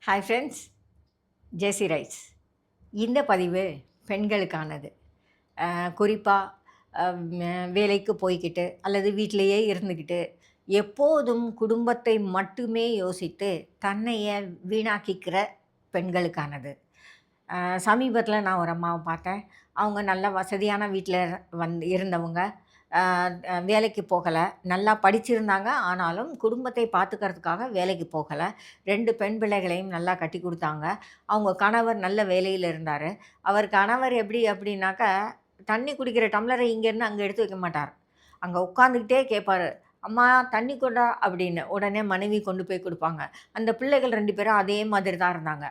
Hi friends, ஜெசி rights. இந்த பதிவு பெண்களுக்கானது. குறிப்பாக வேலைக்கு போய்க்கிட்டு அல்லது வீட்டிலேயே இருந்துக்கிட்டு எப்போதும் குடும்பத்தை மட்டுமே யோசித்து தன்னைய வீணாக்கிக்கிற பெண்களுக்கானது. சமீபத்தில் நான் ஒரு அம்மாவை பார்த்தேன். அவங்க நல்ல வசதியான வீட்டில் இருந்தவங்க. அ வேலைக்கு போகலை, நல்லா படிச்சிருந்தாங்க. ஆனாலும் குடும்பத்தை பார்த்துக்கிறதுக்காக வேலைக்கு போகலை. 2 பெண் பிள்ளைகளையும் நல்லா கட்டி கொடுத்தாங்க. அவங்க கணவர் நல்ல வேலையில் இருந்தார். அவர் கணவர் எப்படி அப்படின்னாக்கா, தண்ணி குடிக்கிற டம்ளரை இங்கேருந்து அங்கே எடுத்து வைக்க மாட்டார். அங்கே உட்காந்துக்கிட்டே கேட்பாரு, "அம்மா தண்ணி கொண்டா" அப்படின்னு. உடனே மனைவி கொண்டு போய் கொடுப்பாங்க. அந்த பிள்ளைகள் 2 பேரும் அதே மாதிரி தான் இருந்தாங்க.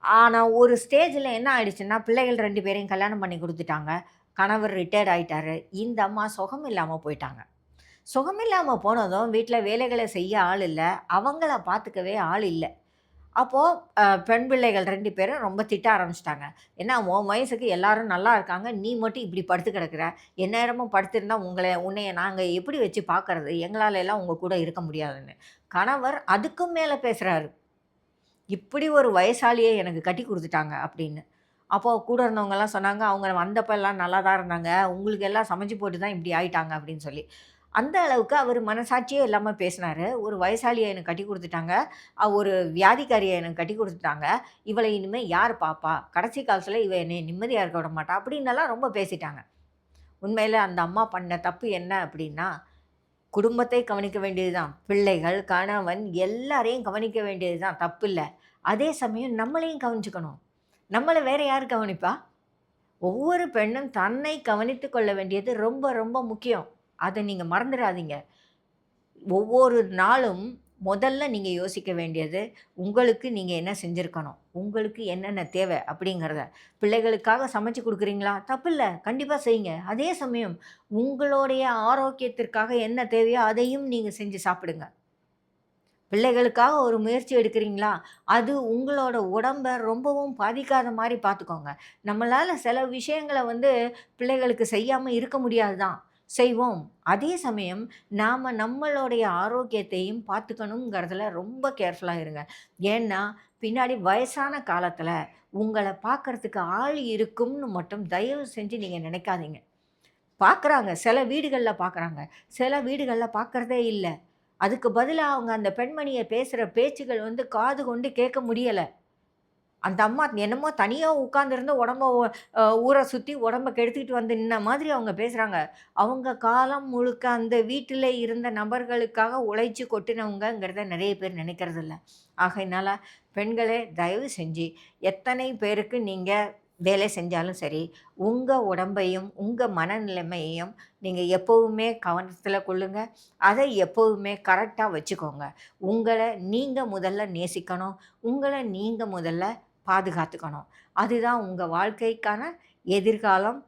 ஆனா, ஒரு ஸ்டேஜில என்ன ஆயிடுச்சுன்னா, பிள்ளைகள் 2 பேரையும் கல்யாணம் பண்ணி குடுத்துட்டாங்க. கணவர் ரிட்டயர்ட் ஆயிட்டாரு. இந்த அம்மா சுகம் இல்லாம போயிட்டாங்க. சுகம் இல்லாம போனதும், வீட்ல வேலைகள செய்ய ஆள் இல்ல. அவங்கள பார்த்துக்கவே ஆள் இல்ல. அப்போ பெண் பிள்ளைகள் 2 பேரும் ரொம்ப திட்ட ஆரம்பிச்சுட்டாங்க. "என்ன உன் வயசுக்கு எல்லாரும் நல்லா இருக்காங்க. நீ மட்டும் இப்படி படுத்து கிடக்குற. எந்நேரமும் படுத்திருந்தா உன்னைய நாங்க எப்படி வச்சு பார்க்கறது? எங்களால எல்லாம் உங்க கூட இருக்க முடியாதுன்னு." கணவர் அதுக்கும் மேல பேசுறாரு. இப்படி ஒரு வயசாளிய எனக்கு கட்டி குடுத்துட்டாங்க அப்படின்னு. அப்போ கூட இருந்தவங்கலாம் சொன்னாங்க, அவங்க வந்தப்பலாம் நல்லா தான் இருந்தாங்க. உங்களுக்கு எல்லாம் சமைச்சு போட்டு தான் இப்படி ஆயிட்டாங்க அப்படின்னு சொல்லி. அந்த அளவுக்கு அவரு மனசாட்சியே இல்லாம பேசினாரு. ஒரு வயசாளிய எனக்கு கட்டி குடுத்துட்டாங்க. ஒரு வியாதிக்காரிய எனக்கு கட்டி குடுத்துட்டாங்க. இவள இனிமே யார் பாப்பா? கடைசி காலத்துல இவ என்னைய நிம்மதியா இருக்க விட மாட்டா. அப்படின்னெல்லாம் ரொம்ப பேசிட்டாங்க. உண்மையில அந்த அம்மா பண்ண தப்பு என்ன அப்படின்னா, குடும்பத்தை கவனிக்க வேண்டியது தான். பிள்ளைகள், கணவன் எல்லாரையும் கவனிக்க வேண்டியது தான், தப்பில்ல. அதே சமயம் நம்மளையும் கவனிச்சுக்கணும். நம்மள வேற யாரு கவனிப்பா? ஒவ்வொரு பெண்ணும் தன்னை கவனித்துக் கொள்ள வேண்டியது ரொம்ப ரொம்ப முக்கியம். அத நீங்க மறந்துறாதீங்க. ஒவ்வொரு நாளும் முதல்ல நீங்க யோசிக்க வேண்டியது, உங்களுக்கு நீங்க என்ன செஞ்சிருக்கணும்? உங்களுக்கு என்னென்ன தேவை? அப்படிங்கிறத. பிள்ளைகளுக்காக சமைச்சு குடுக்குறீங்களா? தப்பில்ல. கண்டிப்பா செய்யுங்க. அதே சமயம் உங்களுடைய ஆரோக்கியத்திற்காக என்ன தேவையோ அதையும் நீங்க செஞ்சு சாப்பிடுங்க. பிள்ளைகளுக்காக ஒரு முயற்சி எடுக்கிறீங்களா? அது உங்களோட உடம்ப ரொம்பவும் பாதிக்காத மாரி பார்த்துக்கோங்க. நம்மளால சில விஷயங்கள பிள்ளைகளுக்கு செய்யாம இருக்க முடியாது தான். செய்வோம். அதே சமயம் நாம நம்மளுடைய ஆரோக்கியத்தையும் பார்த்துக்கணுங்கிறதுல ரொம்ப கேர்ஃபுல்லா இருங்க. ஏன்னா, பின்னாடி வயசான காலத்தில உங்கள பார்க்கறதுக்கு ஆள் இருக்கும்னு மட்டும் தயவு செஞ்சு நீங்க நினைக்காதீங்க. பார்க்குறாங்க. சில வீடுகள்ல பார்க்குறாங்க. சில வீடுகள்ல பார்க்கறதே இல்ல. அதுக்கு பதிலா அவங்க அந்த பெண்மணிய பேசுற பேச்சுகள் காது கொண்டு கேட்க முடியல. அந்த அம்மா என்னமோ தனியா உட்கார்ந்திருந்து உடம்ப ஊர சுத்தி உடம்ப கெடுத்துக்கிட்டு வந்து நின்ன மாதிரி அவங்க பேசுறாங்க. அவங்க காலம் முழுக்க அந்த வீட்டில இருந்த நபர்களுக்காக உழைச்சு கொட்டினவங்கங்கிறத நெறைய பேர் நினைக்கிறதில்ல. ஆகையினால பெண்களே தயவு செஞ்சு எத்தனை பேருக்கு நீங்க வேலை செஞ்சாலும் சரி, உங்க உடம்பையும், உங்க மனநிலைமையையும் நீங்க எப்பவுமே கவனத்துல கொள்ளுங்க. அதை எப்பவுமே கரெக்ட்டா வச்சுக்கோங்க. உங்கள நீங்க முதல்ல நேசிக்கணும். உங்கள நீங்க முதல்ல பாதுகாத்துக்கணும். அதுதான் உங்க வாழ்க்கைக்கான எதிர்காலம்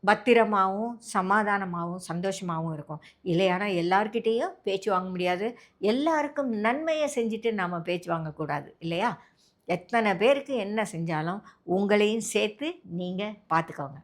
பத்திரமாவும், சமாதானமாவும், சந்தோஷமாவும் இருக்கும். இல்லையானா எல்லார்கிட்டயும் பேச்சு வாங்க முடியாது. எல்லாருக்கும் நன்மைய செஞ்சுட்டு நாம பேச்சு வாங்கக்கூடாது. இல்லையா? எத்தன பேருக்கு என்ன செஞ்சாலும் உங்களையும் சேர்த்து நீங்க பார்த்துக்கோங்க.